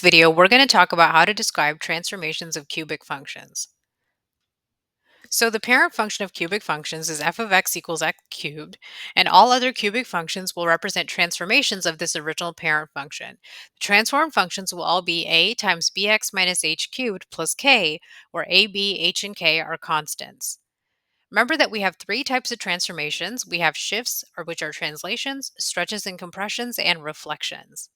Video, we're going to talk about how to describe transformations of cubic functions. So the parent function of cubic functions is f of x equals x cubed, and all other cubic functions will represent transformations of this original parent function. The transformed functions will all be a times bx minus h cubed plus k, where a, b, h, and k are constants. Remember that we have three types of transformations. We have shifts, or which are translations, stretches and compressions, and reflections.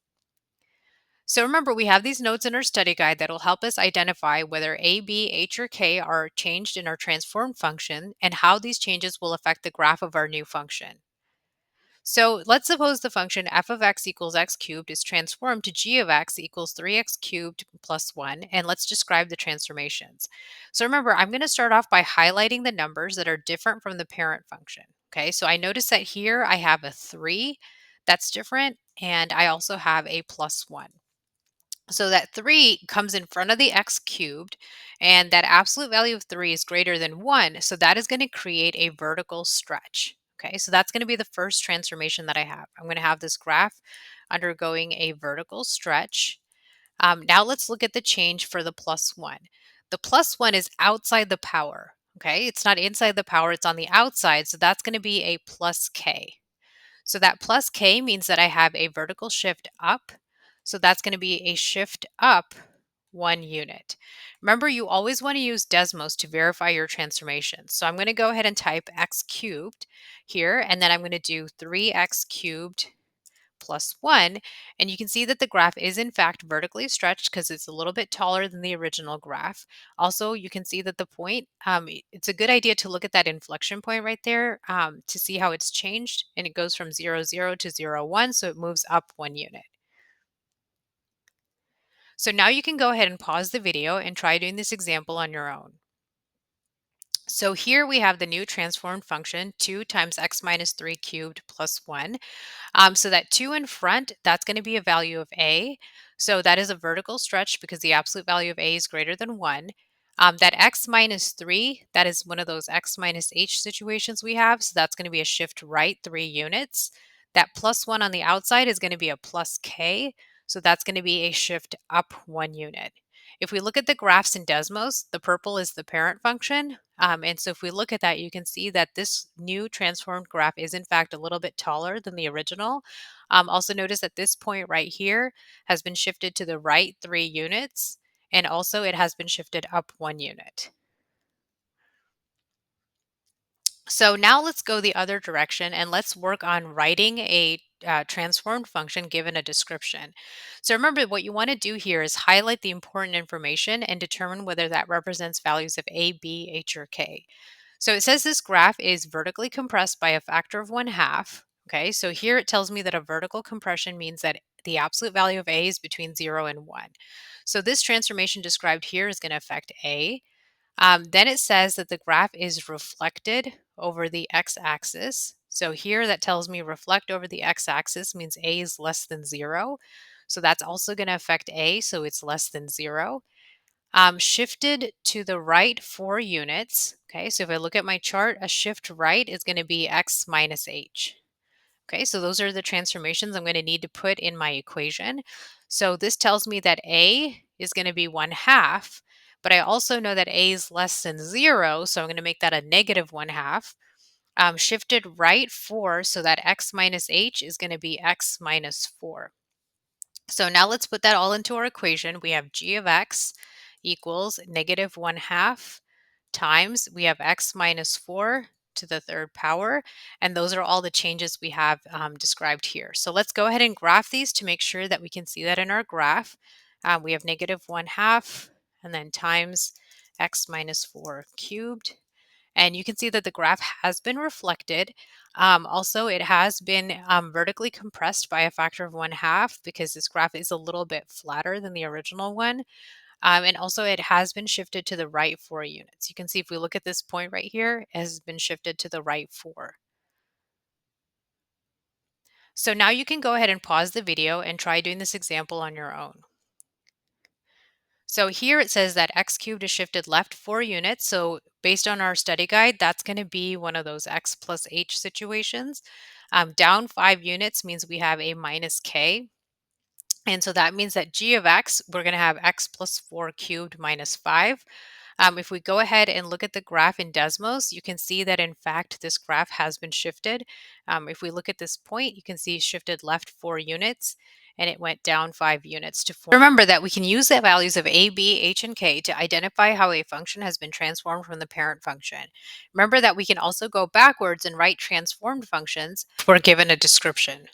So remember, we have these notes in our study guide that will help us identify whether a, b, h, or k are changed in our transformed function and how these changes will affect the graph of our new function. So let's suppose the function f of x equals x cubed is transformed to g of x equals 3x cubed plus 1, and let's describe the transformations. So remember, I'm going to start off by highlighting the numbers that are different from the parent function. Okay, so I notice that here I have a 3 that's different, and I also have a plus 1. So that 3 comes in front of the x cubed, and that absolute value of 3 is greater than 1. So that is going to create a vertical stretch. Okay, so that's going to be the first transformation that I have. I'm going to have this graph undergoing a vertical stretch. Now let's look at the change for the plus 1. The plus 1 is outside the power. Okay, it's not inside the power, it's on the outside. So that's going to be a plus k. So that plus k means that I have a vertical shift up. So that's going to be a shift up 1 unit. Remember, you always want to use Desmos to verify your transformation. So I'm going to go ahead and type x cubed here, and then I'm going to do 3x cubed plus 1. And you can see that the graph is in fact vertically stretched because it's a little bit taller than the original graph. Also, you can see that the point, it's a good idea to look at that inflection point right there to see how it's changed. And it goes from 0, 0 to 0, 1. So it moves up 1 unit. So now you can go ahead and pause the video and try doing this example on your own. So here we have the new transformed function, 2 times x minus 3 cubed plus 1. So that 2 in front, that's going to be a value of a. So that is a vertical stretch because the absolute value of a is greater than 1. That x minus 3, that is one of those x minus h situations we have. So that's going to be a shift right 3 units. That plus 1 on the outside is going to be a plus k. So that's going to be a shift up 1 unit. If we look at the graphs in Desmos, the purple is the parent function. And so if we look at that, you can see that this new transformed graph is in fact a little bit taller than the original. Also notice that this point right here has been shifted to the right 3 units, and also it has been shifted up 1 unit. So now let's go the other direction and let's work on writing a transformed function given a description. So remember, what you want to do here is highlight the important information and determine whether that represents values of a, b, h, or k. So it says this graph is vertically compressed by a factor of 1/2. Okay, so here it tells me that a vertical compression means that the absolute value of a is between 0 and 1. So this transformation described here is going to affect a. Then it says that the graph is reflected over the x-axis. So here that tells me reflect over the x-axis means a is less than 0. So that's also going to affect a, so it's less than 0. Shifted to the right 4 units. Okay, so if I look at my chart, a shift right is going to be x minus h. Okay, so those are the transformations I'm going to need to put in my equation. So this tells me that a is going to be 1/2, but I also know that a is less than 0, so I'm going to make that a negative 1/2. Shifted right 4, so that x minus h is going to be x minus 4. So now let's put that all into our equation. We have g of x equals negative 1/2 times, we have x minus 4 to the third power, and those are all the changes we have described here. So let's go ahead and graph these to make sure that we can see that in our graph. We have negative 1/2 and then times x minus 4 cubed. And you can see that the graph has been reflected. Also, it has been vertically compressed by a factor of 1/2 because this graph is a little bit flatter than the original one. And also it has been shifted to the right 4 units. You can see if we look at this point right here, it has been shifted to the right 4. So now you can go ahead and pause the video and try doing this example on your own. So here it says that x cubed is shifted left 4 units. So based on our study guide, that's going to be one of those x plus h situations. Down 5 units means we have a minus k. And so that means that g of x, we're going to have x plus 4 cubed minus 5. If we go ahead and look at the graph in Desmos, you can see that in fact this graph has been shifted. If we look at this point, you can see it shifted left 4 units and it went down 5 units to 4. Remember that we can use the values of a, b, h, and k to identify how a function has been transformed from the parent function. Remember that we can also go backwards and write transformed functions if we're given a description.